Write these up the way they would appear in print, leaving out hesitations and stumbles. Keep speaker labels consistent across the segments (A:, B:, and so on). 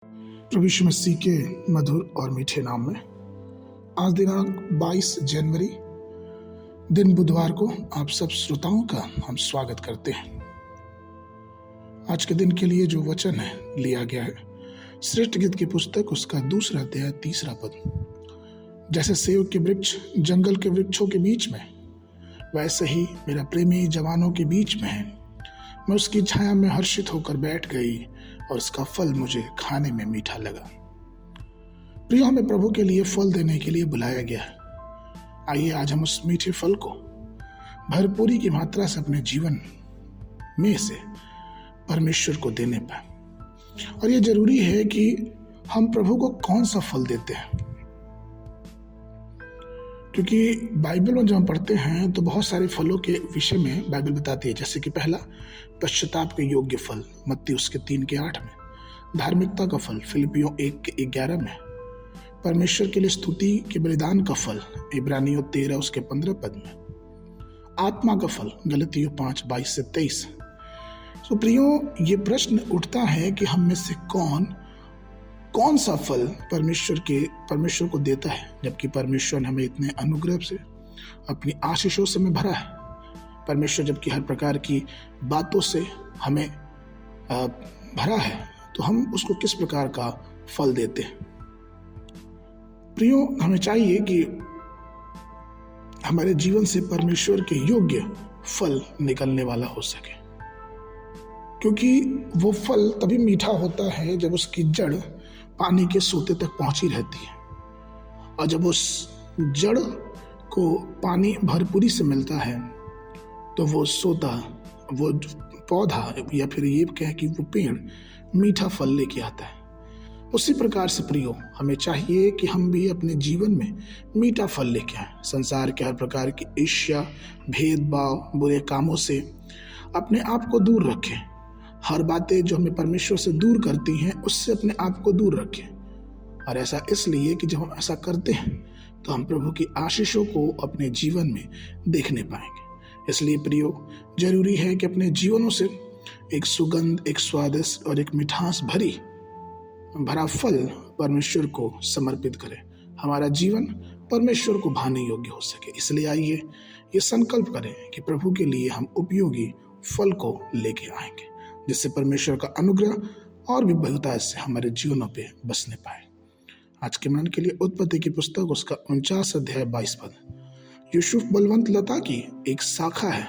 A: प्रभु यीशु मसीह के मधुर और मीठे नाम में आज दिनांक 22 जनवरी दिन बुधवार को आप सब श्रोताओं का हम स्वागत करते हैं। आज के दिन के लिए जो वचन है लिया गया है श्रेष्ठ गीत की पुस्तक उसका 2 अध्याय 3 पद। जैसे सेब के वृक्ष जंगल के वृक्षों के बीच में, वैसे ही मेरा प्रेमी जवानों के बीच में है। मैं उसकी छाया में हर्षित होकर बैठ गई और उसका फल मुझे खाने में मीठा लगा। प्रिय, हमें प्रभु के लिए फल देने के लिए बुलाया गया है। आइए आज हम उस मीठे फल को भरपूरी की मात्रा से अपने जीवन में से परमेश्वर को देने पाए। और ये जरूरी है कि हम प्रभु को कौन सा फल देते हैं, क्योंकि बाइबल में जब हम पढ़ते हैं तो बहुत सारे फलों के विषय में बाइबल बताती है। जैसे कि पहला, पश्चाताप के योग्य फल मत्ती उसके 3:8 में, धार्मिकता का फल फिलिपियों 1:11 में, परमेश्वर के लिए स्तुति के बलिदान का फल इब्रानियों 13 उसके 15 पद में, आत्मा का फल गलतियों 5:22-23। तो प्रियो, ये प्रश्न उठता है कि हम में से कौन सा फल परमेश्वर को देता है, जबकि परमेश्वर हमें इतने अनुग्रह से अपनी आशीषों से में भरा है। परमेश्वर जबकि हर प्रकार की बातों से हमें भरा है, तो हम उसको किस प्रकार का फल देते हैं। प्रियो, हमें चाहिए कि हमारे जीवन से परमेश्वर के योग्य फल निकलने वाला हो सके, क्योंकि वो फल तभी मीठा होता है जब उसकी जड़ पानी के सोते तक पहुंची रहती है। और जब उस जड़ को पानी भरपूरी से मिलता है तो वो सोता, वो पौधा, या फिर ये कहें कि वो पेड़ मीठा फल लेके आता है। उसी प्रकार से प्रियो, हमें चाहिए कि हम भी अपने जीवन में मीठा फल लेके आए। संसार के हर प्रकार की ईर्ष्या, भेदभाव, बुरे कामों से अपने आप को दूर रखें। हर बातें जो हमें परमेश्वर से दूर करती हैं उससे अपने आप को दूर रखें। और ऐसा इसलिए कि जब हम ऐसा करते हैं तो हम प्रभु की आशीषों को अपने जीवन में देखने पाएंगे। इसलिए प्रियो, जरूरी है कि अपने जीवनों से एक सुगंध, एक स्वादिष्ट और एक मिठास भरा फल परमेश्वर को समर्पित करें। हमारा जीवन परमेश्वर को भाने योग्य हो सके। इसलिए आइए ये संकल्प करें कि प्रभु के लिए हम उपयोगी फल को लेके आएंगे, जिससे परमेश्वर का अनुग्रह और भी बहुतायत से हमारे जीवनों पे बसने पाए। आज के मन के लिए उत्पत्ति की पुस्तक उसका 49 अध्याय 22 पद। यूसुफ बलवंत लता की एक शाखा है,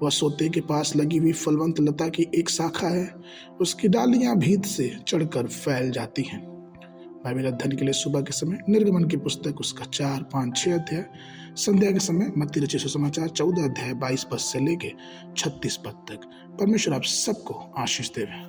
A: वह सोते के पास लगी हुई फलवंत लता की एक शाखा है, उसकी डालियां भीत से चढ़कर फैल जाती हैं। बाइबल अध्ययन के लिए सुबह के समय निर्गमन की पुस्तक उसका 4, 5, 6 अध्याय, संध्या के समय मत्ती रचित सुसमाचार 14 अध्याय 22 पद से लेके 36 पद तक। परमेश्वर आप सबको आशीष देवे।